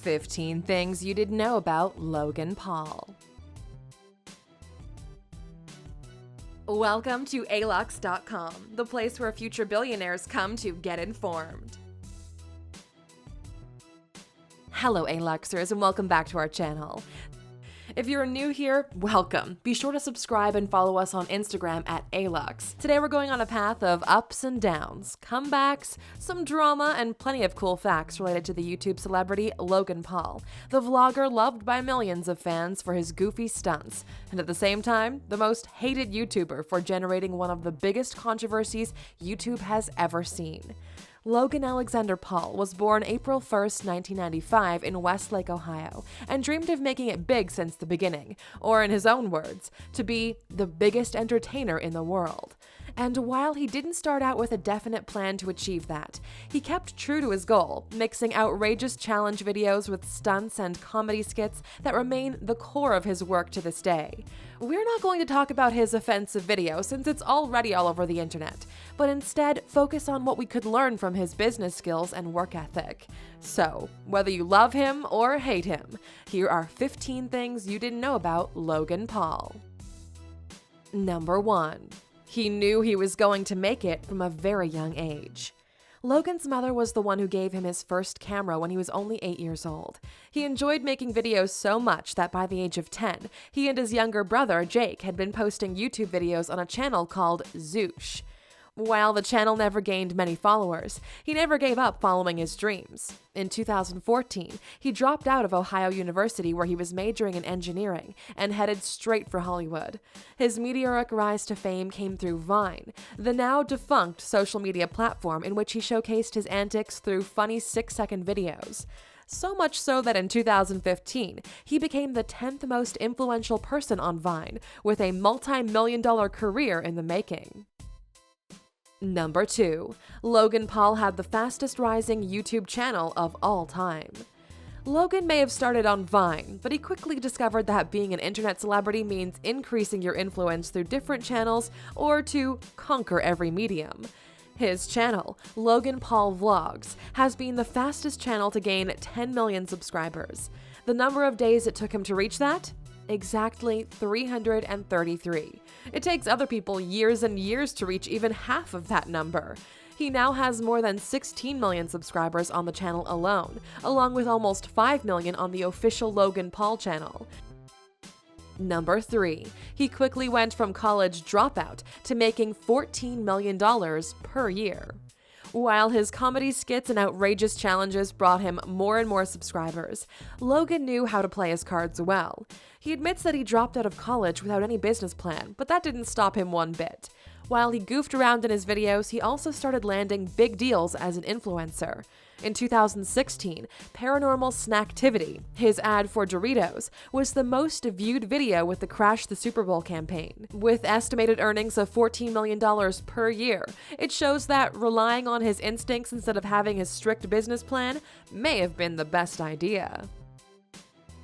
15 Things You Didn't Know About Logan Paul. Welcome to Alux.com, the place where future billionaires come to get informed. Hello, Aluxers, and welcome back to our channel. If you're new here, welcome. Be sure to subscribe and follow us on Instagram at Alux. Today we're going on a path of ups and downs, comebacks, some drama, and plenty of cool facts related to the YouTube celebrity Logan Paul, the vlogger loved by millions of fans for his goofy stunts, and at the same time, the most hated YouTuber for generating one of the biggest controversies YouTube has ever seen. Logan Alexander Paul was born April 1st, 1995 in Westlake, Ohio, and dreamed of making it big since the beginning, or in his own words, to be the biggest entertainer in the world. And while he didn't start out with a definite plan to achieve that, he kept true to his goal, mixing outrageous challenge videos with stunts and comedy skits that remain the core of his work to this day. We're not going to talk about his offensive video since it's already all over the internet, but instead focus on what we could learn from his business skills and work ethic. So, whether you love him or hate him, here are 15 things you didn't know about Logan Paul. Number 1. He knew he was going to make it from a very young age. Logan's mother was the one who gave him his first camera when he was only 8 years old. He enjoyed making videos so much that by the age of 10, he and his younger brother, Jake, had been posting YouTube videos on a channel called Zoosh. While the channel never gained many followers, he never gave up following his dreams. In 2014, he dropped out of Ohio University where he was majoring in engineering and headed straight for Hollywood. His meteoric rise to fame came through Vine, the now defunct social media platform in which he showcased his antics through funny 6-second videos. So much so that in 2015, he became the 10th most influential person on Vine, with a multi-million-dollar career in the making. Number 2. Logan Paul had the fastest rising YouTube channel of all time. Logan may have started on Vine, but he quickly discovered that being an internet celebrity means increasing your influence through different channels or to conquer every medium. His channel, Logan Paul Vlogs, has been the fastest channel to gain 10 million subscribers. The number of days it took him to reach that? Exactly 333. It takes other people years and years to reach even half of that number. He now has more than 16 million subscribers on the channel alone, along with almost 5 million on the official Logan Paul channel. Number 3. He quickly went from college dropout to making $14 million per year. While his comedy skits and outrageous challenges brought him more and more subscribers, Logan knew how to play his cards well. He admits that he dropped out of college without any business plan, but that didn't stop him one bit. While he goofed around in his videos, he also started landing big deals as an influencer. In 2016, Paranormal Snacktivity, his ad for Doritos, was the most viewed video with the Crash the Super Bowl campaign. With estimated earnings of $14 million per year, it shows that relying on his instincts instead of having a strict business plan may have been the best idea.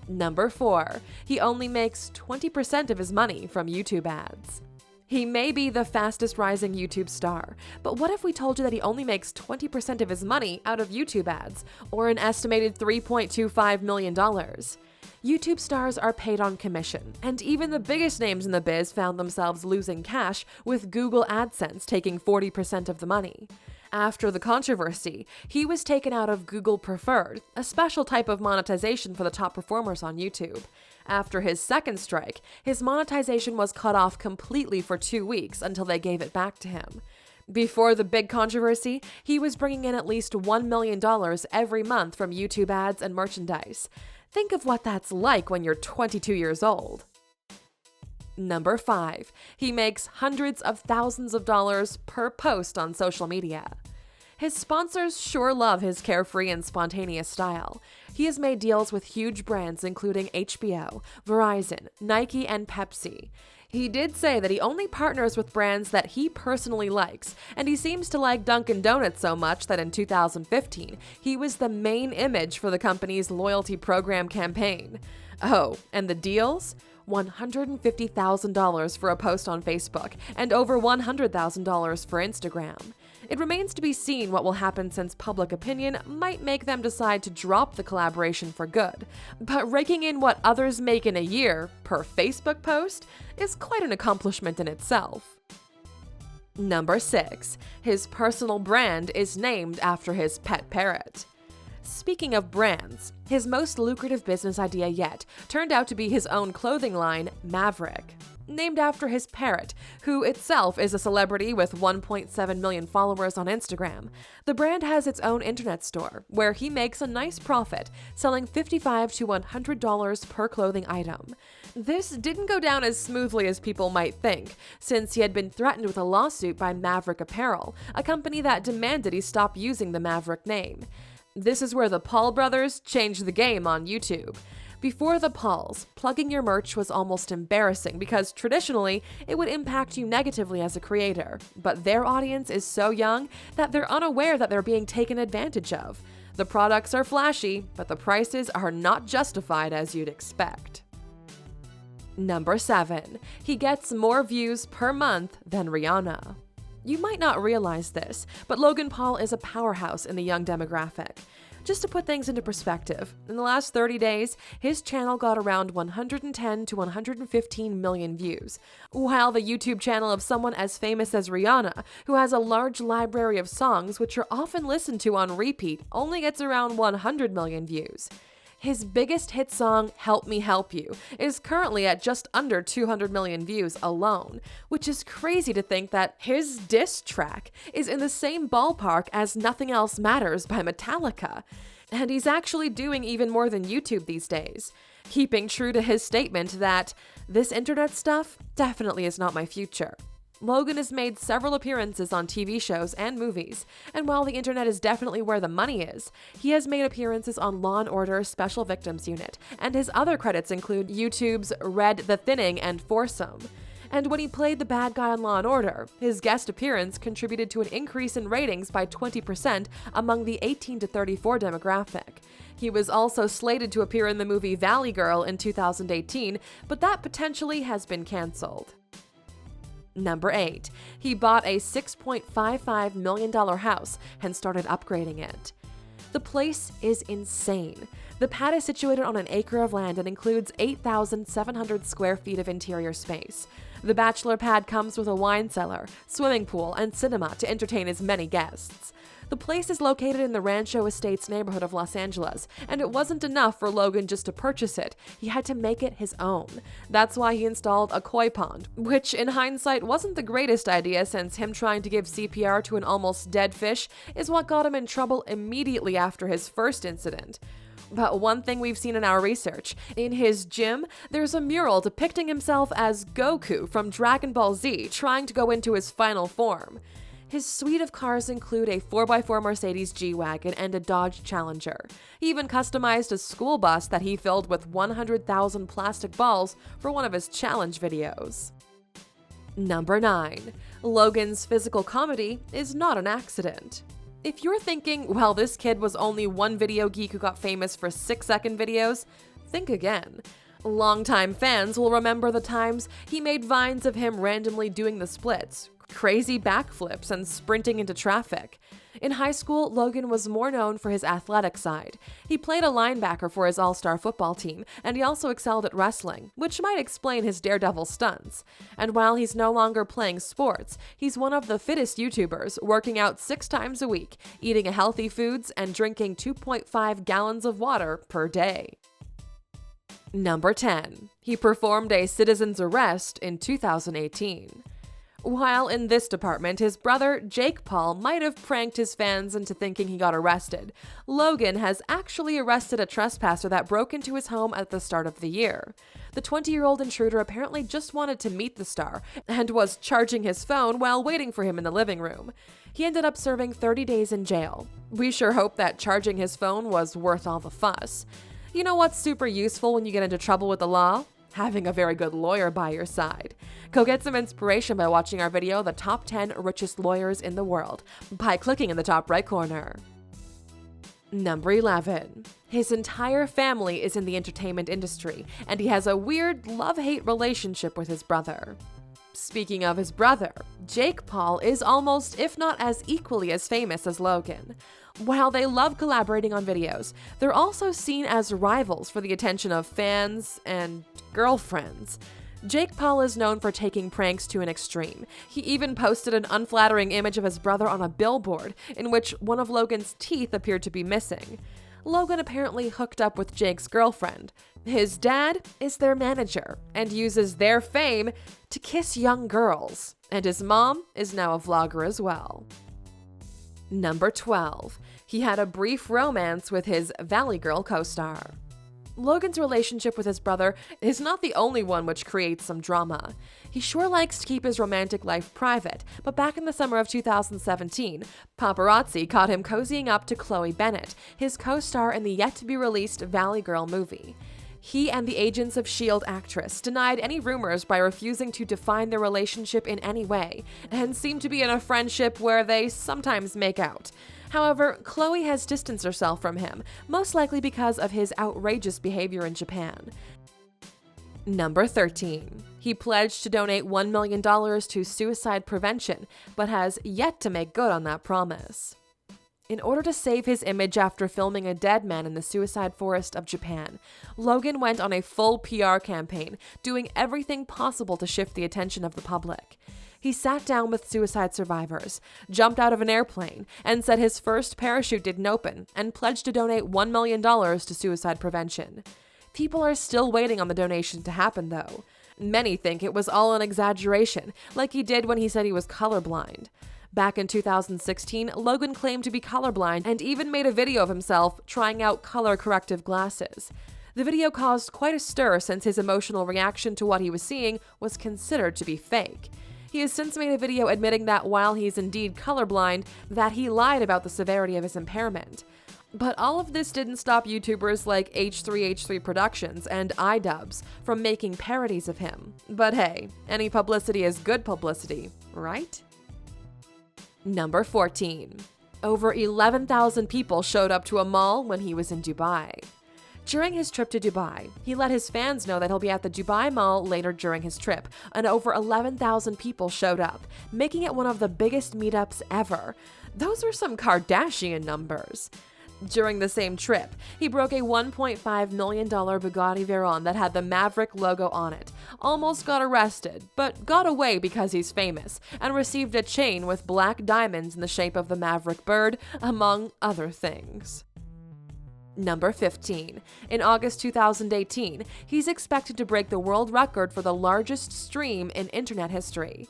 Number 4. He only makes 20% of his money from YouTube ads. He may be the fastest rising YouTube star, but what if we told you that he only makes 20% of his money out of YouTube ads, or an estimated $3.25 million? YouTube stars are paid on commission, and even the biggest names in the biz found themselves losing cash, with Google AdSense taking 40% of the money. After the controversy, he was taken out of Google Preferred, a special type of monetization for the top performers on YouTube. After his second strike, his monetization was cut off completely for 2 weeks until they gave it back to him. Before the big controversy, he was bringing in at least $1 million every month from YouTube ads and merchandise. Think of what that's like when you're 22 years old. Number 5. He makes hundreds of thousands of dollars per post on social media. His sponsors sure love his carefree and spontaneous style. He has made deals with huge brands including HBO, Verizon, Nike, and Pepsi. He did say that he only partners with brands that he personally likes, and he seems to like Dunkin' Donuts so much that in 2015, he was the main image for the company's loyalty program campaign. Oh, and the deals? $150,000 for a post on Facebook and over $100,000 for Instagram. It remains to be seen what will happen since public opinion might make them decide to drop the collaboration for good. But raking in what others make in a year per Facebook post is quite an accomplishment in itself. Number 6. His personal brand is named after his pet parrot. Speaking of brands, his most lucrative business idea yet turned out to be his own clothing line, Maverick, named after his parrot, who itself is a celebrity with 1.7 million followers on Instagram. The brand has its own internet store, where he makes a nice profit, selling $55 to $100 per clothing item. This didn't go down as smoothly as people might think, since he had been threatened with a lawsuit by Maverick Apparel, a company that demanded he stop using the Maverick name. This is where the Paul brothers changed the game on YouTube. Before the Pauls, plugging your merch was almost embarrassing because traditionally it would impact you negatively as a creator, but their audience is so young that they're unaware that they're being taken advantage of. The products are flashy, but the prices are not justified as you'd expect. Number 7. He gets more views per month than Rihanna. You might not realize this, but Logan Paul is a powerhouse in the young demographic. Just to put things into perspective, in the last 30 days, his channel got around 110 to 115 million views, while the YouTube channel of someone as famous as Rihanna, who has a large library of songs which are often listened to on repeat, only gets around 100 million views. His biggest hit song, Help Me Help You, is currently at just under 200 million views alone, which is crazy to think that his diss track is in the same ballpark as Nothing Else Matters by Metallica. And he's actually doing even more than YouTube these days, keeping true to his statement that this internet stuff definitely is not my future. Logan has made several appearances on TV shows and movies, and while the internet is definitely where the money is, he has made appearances on Law & Order Special Victims Unit, and his other credits include YouTube's Red the Thinning and Foursome. And when he played the bad guy on Law & Order, his guest appearance contributed to an increase in ratings by 20% among the 18 to 34 demographic. He was also slated to appear in the movie Valley Girl in 2018, but that potentially has been canceled. Number 8. He bought a $6.55 million house and started upgrading it. The place is insane. The pad is situated on an acre of land and includes 8,700 square feet of interior space. The bachelor pad comes with a wine cellar, swimming pool, and cinema to entertain his many guests. The place is located in the Rancho Estates neighborhood of Los Angeles, and it wasn't enough for Logan just to purchase it. He had to make it his own. That's why he installed a koi pond, which in hindsight wasn't the greatest idea since him trying to give CPR to an almost dead fish is what got him in trouble immediately after his first incident. But one thing we've seen in our research, in his gym, there's a mural depicting himself as Goku from Dragon Ball Z trying to go into his final form. His suite of cars include a 4x4 Mercedes G-Wagon and a Dodge Challenger. He even customized a school bus that he filled with 100,000 plastic balls for one of his challenge videos. Number 9. Logan's physical comedy is not an accident. If you're thinking, well, this kid was only one video geek who got famous for 6-second videos, think again. Longtime fans will remember the times he made vines of him randomly doing the splits, crazy backflips, and sprinting into traffic. In high school, Logan was more known for his athletic side. He played a linebacker for his all-star football team, and he also excelled at wrestling, which might explain his daredevil stunts. And while he's no longer playing sports, he's one of the fittest YouTubers, working out 6 times a week, eating healthy foods, and drinking 2.5 gallons of water per day. Number 10. He performed a citizen's arrest in 2018. While in this department, his brother, Jake Paul, might have pranked his fans into thinking he got arrested, Logan has actually arrested a trespasser that broke into his home at the start of the year. The 20-year-old intruder apparently just wanted to meet the star and was charging his phone while waiting for him in the living room. He ended up serving 30 days in jail. We sure hope that charging his phone was worth all the fuss. You know what's super useful when you get into trouble with the law? Having a very good lawyer by your side. Go get some inspiration by watching our video, The Top 10 Richest Lawyers in the World, by clicking in the top right corner. Number 11. His entire family is in the entertainment industry, and he has a weird love-hate relationship with his brother. Speaking of his brother, Jake Paul is almost, if not as equally as famous as Logan. While they love collaborating on videos, they're also seen as rivals for the attention of fans and girlfriends. Jake Paul is known for taking pranks to an extreme. He even posted an unflattering image of his brother on a billboard, in which one of Logan's teeth appeared to be missing. Logan apparently hooked up with Jake's girlfriend. His dad is their manager and uses their fame to kiss young girls, and his mom is now a vlogger as well. Number 12. He had a brief romance with his Valley Girl co-star. Logan's relationship with his brother is not the only one which creates some drama. He sure likes to keep his romantic life private, but back in the summer of 2017, paparazzi caught him cozying up to Chloe Bennett, his co-star in the yet-to-be-released Valley Girl movie. He and the Agents of S.H.I.E.L.D. actress denied any rumors by refusing to define their relationship in any way, and seemed to be in a friendship where they sometimes make out. However, Chloe has distanced herself from him, most likely because of his outrageous behavior in Japan. Number 13. He pledged to donate $1 million to suicide prevention, but has yet to make good on that promise. In order to save his image after filming a dead man in the suicide forest of Japan, Logan went on a full PR campaign, doing everything possible to shift the attention of the public. He sat down with suicide survivors, jumped out of an airplane, and said his first parachute didn't open, and pledged to donate $1 million to suicide prevention. People are still waiting on the donation to happen, though. Many think it was all an exaggeration, like he did when he said he was colorblind. Back in 2016, Logan claimed to be colorblind and even made a video of himself trying out color-corrective glasses. The video caused quite a stir since his emotional reaction to what he was seeing was considered to be fake. He has since made a video admitting that while he's indeed colorblind, that he lied about the severity of his impairment. But all of this didn't stop YouTubers like H3H3 Productions and iDubbbz from making parodies of him. But hey, any publicity is good publicity, right? Number 14. Over 11,000 people showed up to a mall when he was in Dubai. During his trip to Dubai, he let his fans know that he'll be at the Dubai Mall later during his trip, and over 11,000 people showed up, making it one of the biggest meetups ever. Those are some Kardashian numbers. During the same trip, he broke a $1.5 million Bugatti Veyron that had the Maverick logo on it, almost got arrested, but got away because he's famous, and received a chain with black diamonds in the shape of the Maverick bird, among other things. Number 15. In August 2018, he's expected to break the world record for the largest stream in internet history.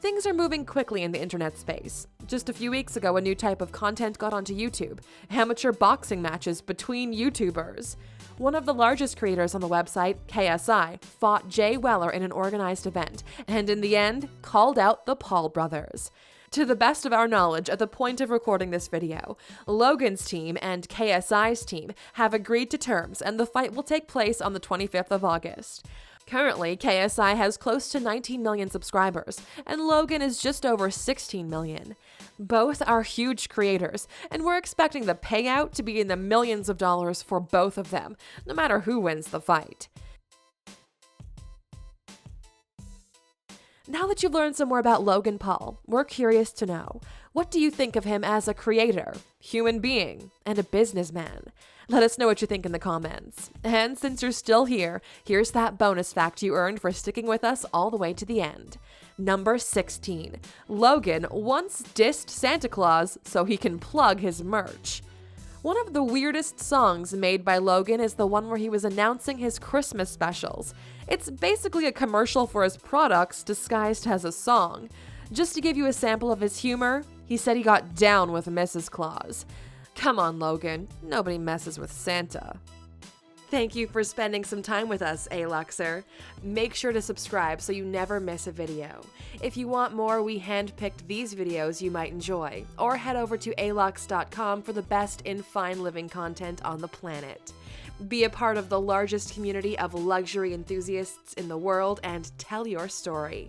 Things are moving quickly in the internet space. Just a few weeks ago, a new type of content got onto YouTube: amateur boxing matches between YouTubers. One of the largest creators on the website, KSI, fought Jay Weller in an organized event, and in the end, called out the Paul brothers. To the best of our knowledge, at the point of recording this video, Logan's team and KSI's team have agreed to terms, and the fight will take place on the 25th of August. Currently, KSI has close to 19 million subscribers, and Logan is just over 16 million. Both are huge creators, and we're expecting the payout to be in the millions of dollars for both of them, no matter who wins the fight. Now that you've learned some more about Logan Paul, we're curious to know, what do you think of him as a creator, human being, and a businessman? Let us know what you think in the comments. And since you're still here, here's that bonus fact you earned for sticking with us all the way to the end. Number 16. Logan once dissed Santa Claus so he can plug his merch. One of the weirdest songs made by Logan is the one where he was announcing his Christmas specials. It's basically a commercial for his products disguised as a song. Just to give you a sample of his humor, he said he got down with Mrs. Claus. Come on, Logan, nobody messes with Santa. Thank you for spending some time with us, Aluxer. Make sure to subscribe so you never miss a video. If you want more, we handpicked these videos you might enjoy, or head over to Alux.com for the best in fine living content on the planet. Be a part of the largest community of luxury enthusiasts in the world and tell your story.